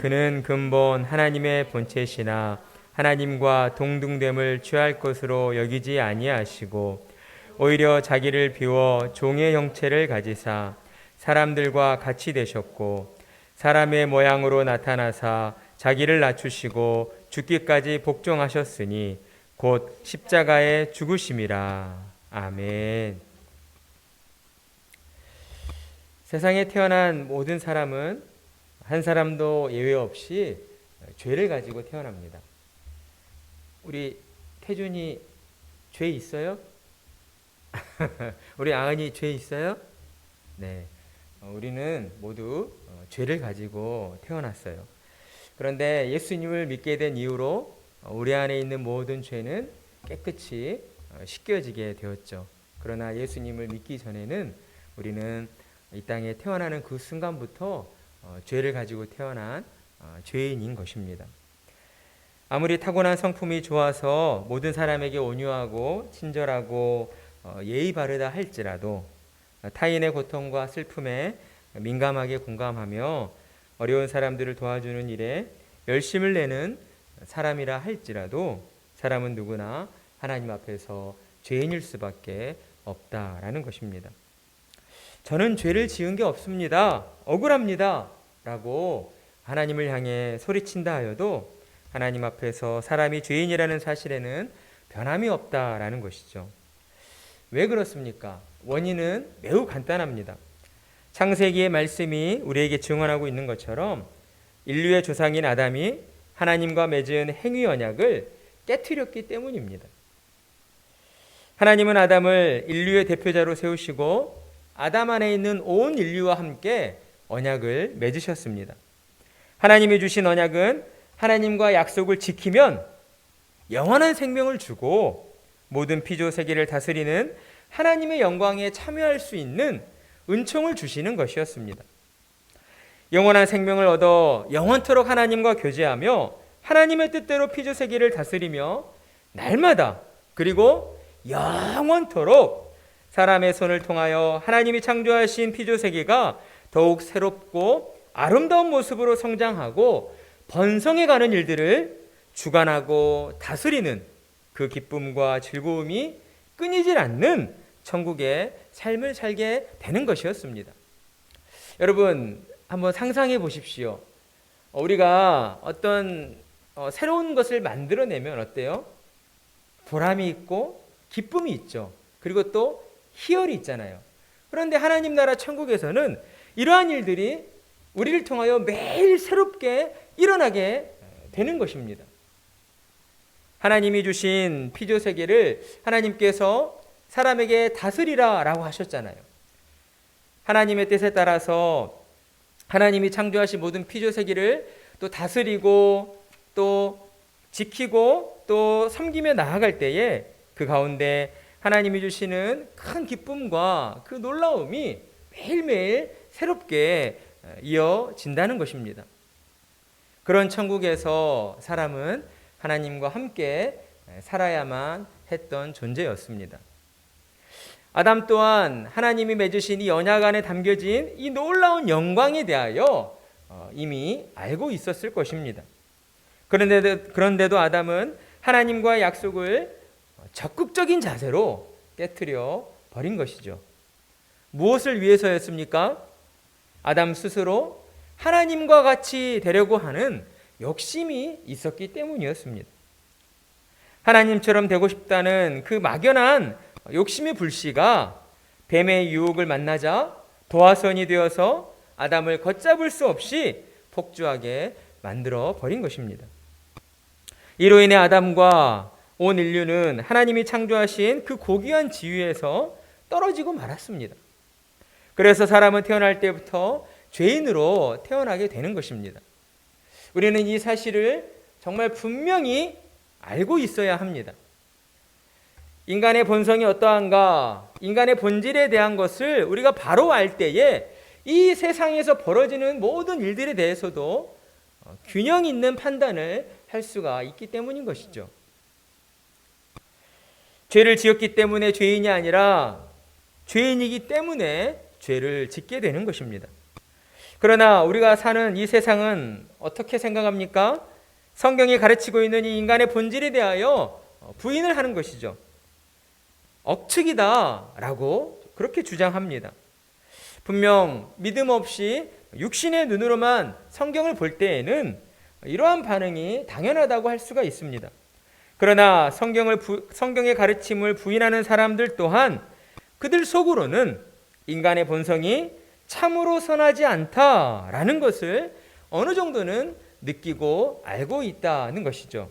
그는 근본 하나님의 본체시나 하나님과 동등됨을 취할 것으로 여기지 아니하시고 오히려 자기를 비워 종의 형체를 가지사 사람들과 같이 되셨고 사람의 모양으로 나타나사 자기를 낮추시고 죽기까지 복종하셨으니 곧 십자가에 죽으심이라. 아멘. 세상에 태어난 모든 사람은 한 사람도 예외 없이 죄를 가지고 태어납니다. 우리 태준이 죄 있어요? 우리 아은이 죄 있어요? 네. 우리는 모두 죄를 가지고 태어났어요. 그런데 예수님을 믿게 된 이후로 우리 안에 있는 모든 죄는 깨끗이 씻겨지게 되었죠. 그러나 예수님을 믿기 전에는 우리는 이 땅에 태어나는 그 순간부터 죄를 가지고 태어난 죄인인 것입니다. 아무리 타고난 성품이 좋아서 모든 사람에게 온유하고 친절하고 예의 바르다 할지라도 타인의 고통과 슬픔에 민감하게 공감하며 어려운 사람들을 도와주는 일에 열심을 내는 사람이라 할지라도 사람은 누구나 하나님 앞에서 죄인일 수밖에 없다라는 것입니다. 저는 죄를 지은 게 없습니다. 억울합니다. 라고 하나님을 향해 소리친다 하여도 하나님 앞에서 사람이 죄인이라는 사실에는 변함이 없다라는 것이죠. 왜 그렇습니까? 원인은 매우 간단합니다. 창세기의 말씀이 우리에게 증언하고 있는 것처럼 인류의 조상인 아담이 하나님과 맺은 행위 언약을 깨트렸기 때문입니다. 하나님은 아담을 인류의 대표자로 세우시고 아담 안에 있는 온 인류와 함께 언약을 맺으셨습니다. 하나님이 주신 언약은 하나님과 약속을 지키면 영원한 생명을 주고 모든 피조 세계를 다스리는 하나님의 영광에 참여할 수 있는 은총을 주시는 것이었습니다. 영원한 생명을 얻어 영원토록 하나님과 교제하며 하나님의 뜻대로 피조 세계를 다스리며 날마다 그리고 영원토록 사람의 손을 통하여 하나님이 창조하신 피조 세계가 더욱 새롭고 아름다운 모습으로 성장하고 번성해가는 일들을 주관하고 다스리는 그 기쁨과 즐거움이 끊이질 않는 천국의 삶을 살게 되는 것이었습니다. 여러분 한번 상상해 보십시오. 우리가 어떤 새로운 것을 만들어내면 어때요? 보람이 있고 기쁨이 있죠. 그리고 또 희열이 있잖아요. 그런데 하나님 나라 천국에서는 이러한 일들이 우리를 통하여 매일 새롭게 일어나게 되는 것입니다. 하나님이 주신 피조 세계를 하나님께서 사람에게 다스리라 라고 하셨잖아요. 하나님의 뜻에 따라서 하나님이 창조하신 모든 피조 세계를 또 다스리고 또 지키고 또 섬기며 나아갈 때에 그 가운데 하나님이 주시는 큰 기쁨과 그 놀라움이 매일매일 새롭게 이어진다는 것입니다. 그런 천국에서 사람은 하나님과 함께 살아야만 했던 존재였습니다. 아담 또한 하나님이 맺으신 이 언약 안에 담겨진 이 놀라운 영광에 대하여 이미 알고 있었을 것입니다. 그런데도 아담은 하나님과의 약속을 적극적인 자세로 깨트려 버린 것이죠. 무엇을 위해서였습니까? 아담 스스로 하나님과 같이 되려고 하는 욕심이 있었기 때문이었습니다. 하나님처럼 되고 싶다는 그 막연한 욕심의 불씨가 뱀의 유혹을 만나자 도화선이 되어서 아담을 걷잡을 수 없이 폭주하게 만들어 버린 것입니다. 이로 인해 아담과 온 인류는 하나님이 창조하신 그 고귀한 지위에서 떨어지고 말았습니다. 그래서 사람은 태어날 때부터 죄인으로 태어나게 되는 것입니다. 우리는 이 사실을 정말 분명히 알고 있어야 합니다. 인간의 본성이 어떠한가, 인간의 본질에 대한 것을 우리가 바로 알 때에 이 세상에서 벌어지는 모든 일들에 대해서도 균형 있는 판단을 할 수가 있기 때문인 것이죠. 죄를 지었기 때문에 죄인이 아니라 죄인이기 때문에 죄를 짓게 되는 것입니다. 그러나 우리가 사는 이 세상은 어떻게 생각합니까? 성경이 가르치고 있는 이 인간의 본질에 대하여 부인을 하는 것이죠. 억측이다라고 그렇게 주장합니다. 분명 믿음 없이 육신의 눈으로만 성경을 볼 때에는 이러한 반응이 당연하다고 할 수가 있습니다. 그러나 성경의 가르침을 부인하는 사람들 또한 그들 속으로는 인간의 본성이 참으로 선하지 않다라는 것을 어느 정도는 느끼고 알고 있다는 것이죠.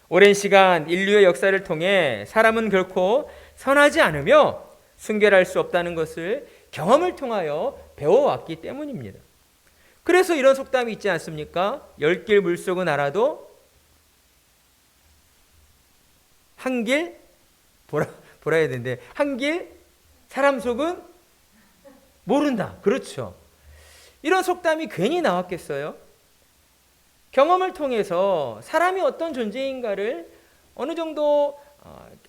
오랜 시간 인류의 역사를 통해 사람은 결코 선하지 않으며 순결할 수 없다는 것을 경험을 통하여 배워왔기 때문입니다. 그래서 이런 속담이 있지 않습니까? 10길 물속은 알아도 한길 보라 해야 되는데 한길 사람 속은 모른다. 그렇죠. 이런 속담이 괜히 나왔겠어요? 경험을 통해서 사람이 어떤 존재인가를 어느 정도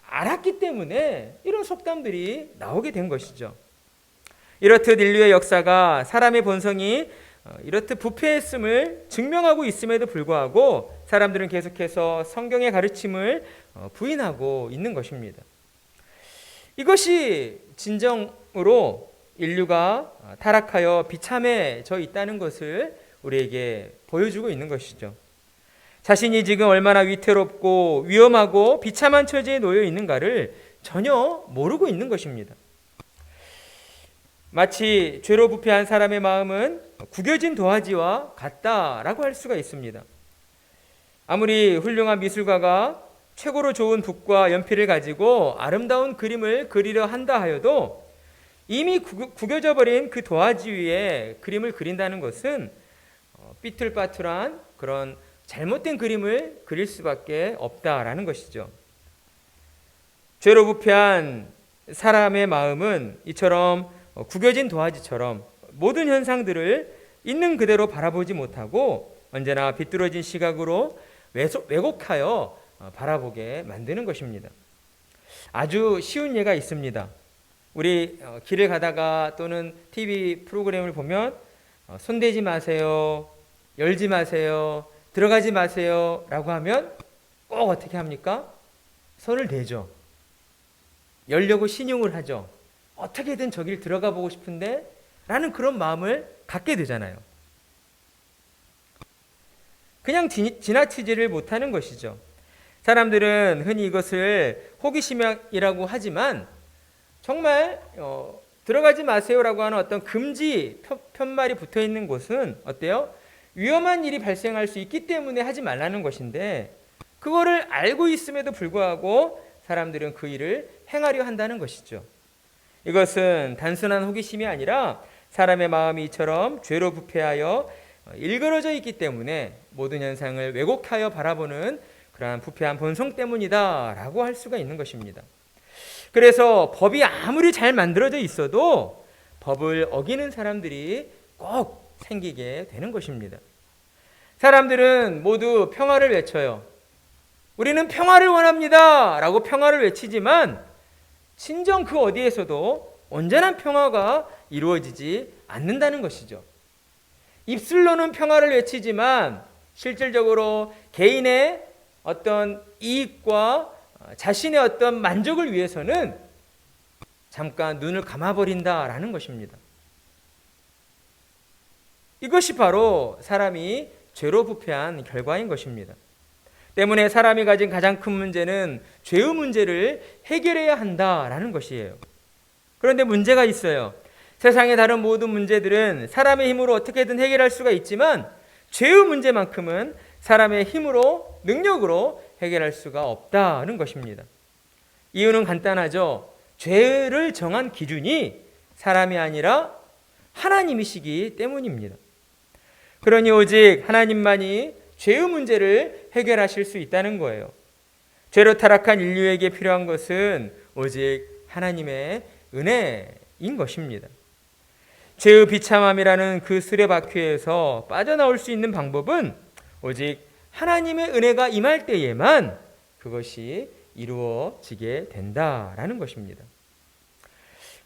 알았기 때문에 이런 속담들이 나오게 된 것이죠. 이렇듯 인류의 역사가 사람의 본성이 이렇듯 부패했음을 증명하고 있음에도 불구하고 사람들은 계속해서 성경의 가르침을 부인하고 있는 것입니다. 이것이 진정으로 인류가 타락하여 비참해져 있다는 것을 우리에게 보여주고 있는 것이죠. 자신이 지금 얼마나 위태롭고 위험하고 비참한 처지에 놓여 있는가를 전혀 모르고 있는 것입니다. 마치 죄로 부패한 사람의 마음은 구겨진 도화지와 같다라고 할 수가 있습니다. 아무리 훌륭한 미술가가 최고로 좋은 붓과 연필을 가지고 아름다운 그림을 그리려 한다 하여도 이미 구겨져 버린 그 도화지 위에 그림을 그린다는 것은 삐뚤빠뚤한 그런 잘못된 그림을 그릴 수밖에 없다라는 것이죠. 죄로 부패한 사람의 마음은 이처럼 구겨진 도화지처럼 모든 현상들을 있는 그대로 바라보지 못하고 언제나 비뚤어진 시각으로 왜곡하여 바라보게 만드는 것입니다. 아주 쉬운 예가 있습니다. 우리 길을 가다가 또는 TV 프로그램을 보면 손대지 마세요, 열지 마세요, 들어가지 마세요 라고 하면 꼭 어떻게 합니까? 손을 대죠. 열려고 신용을 하죠. 어떻게든 저길 들어가 보고 싶은데 라는 그런 마음을 갖게 되잖아요. 그냥 지나치지를 못하는 것이죠. 사람들은 흔히 이것을 호기심이라고 하지만 정말 들어가지 마세요라고 하는 어떤 금지 편말이 붙어 있는 곳은 어때요? 위험한 일이 발생할 수 있기 때문에 하지 말라는 것인데 그거를 알고 있음에도 불구하고 사람들은 그 일을 행하려 한다는 것이죠. 이것은 단순한 호기심이 아니라 사람의 마음이 이처럼 죄로 부패하여 일그러져 있기 때문에 모든 현상을 왜곡하여 바라보는 그러한 부패한 본성 때문이다라고 할 수가 있는 것입니다. 그래서 법이 아무리 잘 만들어져 있어도 법을 어기는 사람들이 꼭 생기게 되는 것입니다. 사람들은 모두 평화를 외쳐요. 우리는 평화를 원합니다 라고 평화를 외치지만 진정 그 어디에서도 온전한 평화가 이루어지지 않는다는 것이죠. 입술로는 평화를 외치지만 실질적으로 개인의 어떤 이익과 자신의 어떤 만족을 위해서는 잠깐 눈을 감아버린다라는 것입니다. 이것이 바로 사람이 죄로 부패한 결과인 것입니다. 때문에 사람이 가진 가장 큰 문제는 죄의 문제를 해결해야 한다라는 것이에요. 그런데 문제가 있어요. 세상의 다른 모든 문제들은 사람의 힘으로 어떻게든 해결할 수가 있지만 죄의 문제만큼은 사람의 힘으로 능력으로 해결할 수가 없다는 것입니다. 이유는 간단하죠. 죄를 정한 기준이 사람이 아니라 하나님이시기 때문입니다. 그러니 오직 하나님만이 죄의 문제를 해결하실 수 있다는 거예요. 죄로 타락한 인류에게 필요한 것은 오직 하나님의 은혜인 것입니다. 죄의 비참함이라는 그 수레바퀴에서 빠져나올 수 있는 방법은 오직 하나님의 은혜가 임할 때에만 그것이 이루어지게 된다라는 것입니다.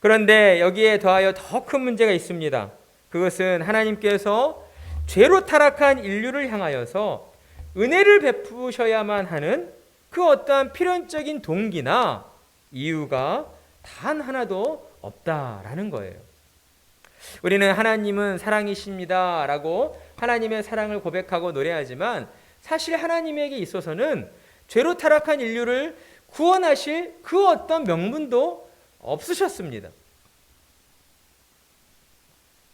그런데 여기에 더하여 더 큰 문제가 있습니다. 그것은 하나님께서 죄로 타락한 인류를 향하여서 은혜를 베푸셔야만 하는 그 어떠한 필연적인 동기나 이유가 단 하나도 없다라는 거예요. 우리는 하나님은 사랑이십니다 라고 하나님의 사랑을 고백하고 노래하지만 사실 하나님에게 있어서는 죄로 타락한 인류를 구원하실 그 어떤 명분도 없으셨습니다.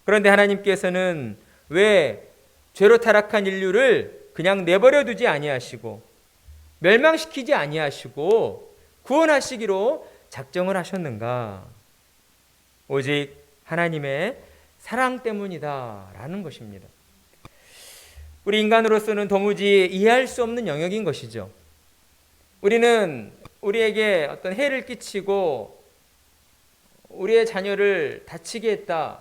그런데 하나님께서는 왜 죄로 타락한 인류를 그냥 내버려 두지 아니하시고 멸망시키지 아니하시고 구원하시기로 작정을 하셨는가? 오직 하나님의 사랑 때문이다라는 것입니다. 우리 인간으로서는 도무지 이해할 수 없는 영역인 것이죠. 우리는 우리에게 어떤 해를 끼치고 우리의 자녀를 다치게 했다.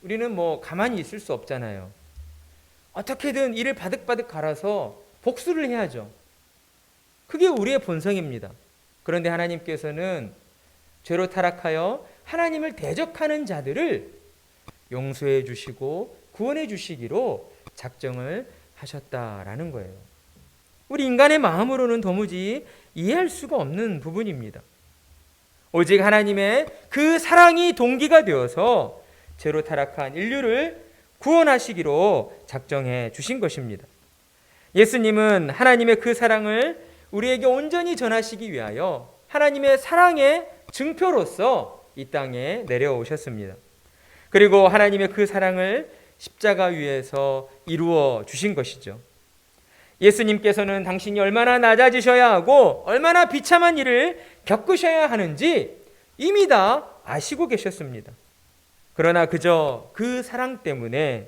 우리는 뭐 가만히 있을 수 없잖아요. 어떻게든 이를 바득바득 갈아서 복수를 해야죠. 그게 우리의 본성입니다. 그런데 하나님께서는 죄로 타락하여 하나님을 대적하는 자들을 용서해 주시고 구원해 주시기로 작정을 하셨다라는 거예요. 우리 인간의 마음으로는 도무지 이해할 수가 없는 부분입니다. 오직 하나님의 그 사랑이 동기가 되어서 죄로 타락한 인류를 구원하시기로 작정해 주신 것입니다. 예수님은 하나님의 그 사랑을 우리에게 온전히 전하시기 위하여 하나님의 사랑의 증표로서 이 땅에 내려오셨습니다. 그리고 하나님의 그 사랑을 십자가 위에서 이루어 주신 것이죠. 예수님께서는 당신이 얼마나 낮아지셔야 하고 얼마나 비참한 일을 겪으셔야 하는지 이미 다 아시고 계셨습니다. 그러나 그저 그 사랑 때문에,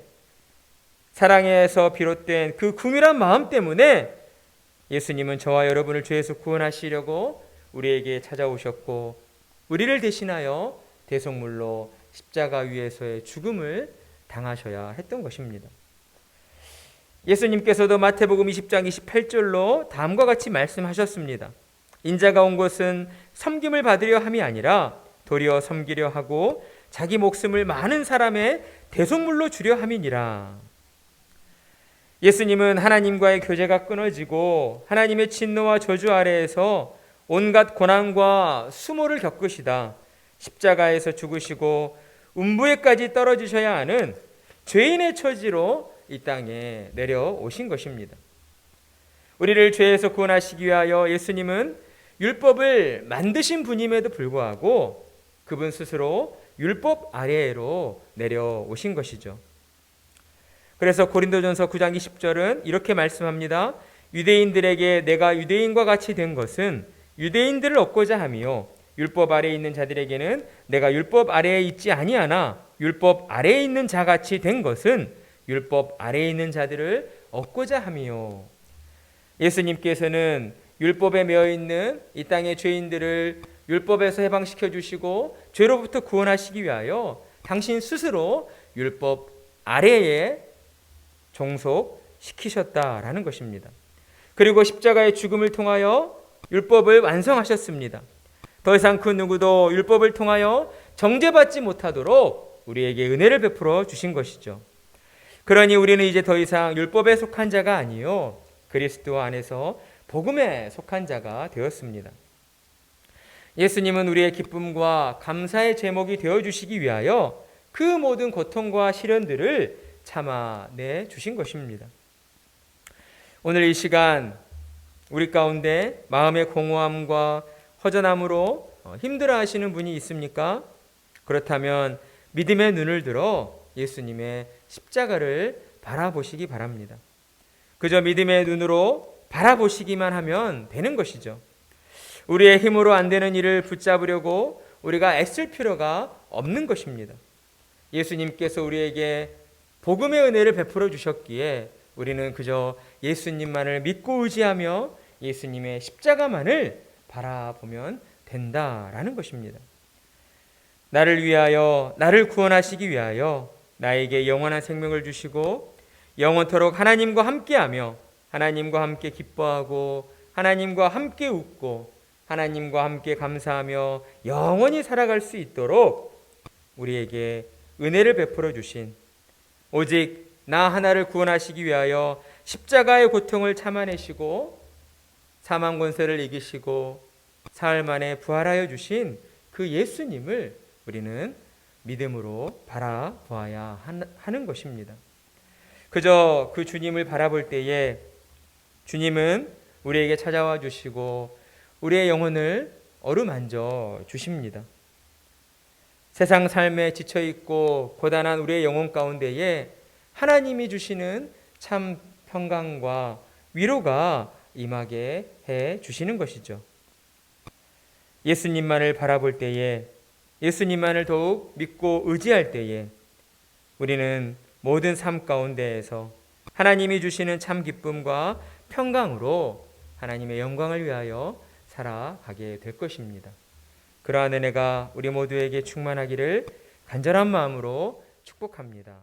사랑에서 비롯된 그 긍휼한 마음 때문에 예수님은 저와 여러분을 죄에서 구원하시려고 우리에게 찾아오셨고 우리를 대신하여 대속물로 십자가 위에서의 죽음을 당하셔야 했던 것입니다. 예수님께서도 마태복음 20장 28절로 다음과 같이 말씀하셨습니다. 인자가 온 것은 섬김을 받으려 함이 아니라 도리어 섬기려 하고 자기 목숨을 많은 사람의 대속물로 주려 함이니라. 예수님은 하나님과의 교제가 끊어지고 하나님의 진노와 저주 아래에서 온갖 고난과 수모를 겪으시다 십자가에서 죽으시고 음부에까지 떨어지셔야 하는 죄인의 처지로 이 땅에 내려오신 것입니다. 우리를 죄에서 구원하시기 위하여 예수님은 율법을 만드신 분임에도 불구하고 그분 스스로 율법 아래로 내려오신 것이죠. 그래서 고린도전서 9장 20절은 이렇게 말씀합니다. 유대인들에게 내가 유대인과 같이 된 것은 유대인들을 얻고자 함이요 율법 아래에 있는 자들에게는 내가 율법 아래에 있지 아니하나 율법 아래에 있는 자같이 된 것은 율법 아래에 있는 자들을 얻고자 함이요. 예수님께서는 율법에 매여 있는 이 땅의 죄인들을 율법에서 해방시켜 주시고 죄로부터 구원하시기 위하여 당신 스스로 율법 아래에 종속시키셨다라는 것입니다. 그리고 십자가의 죽음을 통하여 율법을 완성하셨습니다. 더 이상 그 누구도 율법을 통하여 정죄받지 못하도록 우리에게 은혜를 베풀어 주신 것이죠. 그러니 우리는 이제 더 이상 율법에 속한 자가 아니요 그리스도 안에서 복음에 속한 자가 되었습니다. 예수님은 우리의 기쁨과 감사의 제목이 되어주시기 위하여 그 모든 고통과 시련들을 참아내 주신 것입니다. 오늘 이 시간 우리 가운데 마음의 공허함과 허전함으로 힘들어하시는 분이 있습니까? 그렇다면 믿음의 눈을 들어 예수님의 십자가를 바라보시기 바랍니다. 그저 믿음의 눈으로 바라보시기만 하면 되는 것이죠. 우리의 힘으로 안 되는 일을 붙잡으려고 우리가 애쓸 필요가 없는 것입니다. 예수님께서 우리에게 복음의 은혜를 베풀어 주셨기에 우리는 그저 예수님만을 믿고 의지하며 예수님의 십자가만을 바라보면 된다라는 것입니다. 나를 위하여, 나를 구원하시기 위하여 나에게 영원한 생명을 주시고 영원토록 하나님과 함께하며 하나님과 함께 기뻐하고 하나님과 함께 웃고 하나님과 함께 감사하며 영원히 살아갈 수 있도록 우리에게 은혜를 베풀어 주신 오직 나 하나를 구원하시기 위하여 십자가의 고통을 참아내시고 사망 권세를 이기시고 사흘 만에 부활하여 주신 그 예수님을 우리는 믿음으로 바라보아야 하는 것입니다. 그저 그 주님을 바라볼 때에 주님은 우리에게 찾아와 주시고 우리의 영혼을 어루만져 주십니다. 세상 삶에 지쳐 있고 고단한 우리의 영혼 가운데에 하나님이 주시는 참 평강과 위로가 임하게 해 주시는 것이죠. 예수님만을 바라볼 때에, 예수님만을 더욱 믿고 의지할 때에 우리는 모든 삶 가운데에서 하나님이 주시는 참 기쁨과 평강으로 하나님의 영광을 위하여 살아가게 될 것입니다. 그러한 은혜가 우리 모두에게 충만하기를 간절한 마음으로 축복합니다.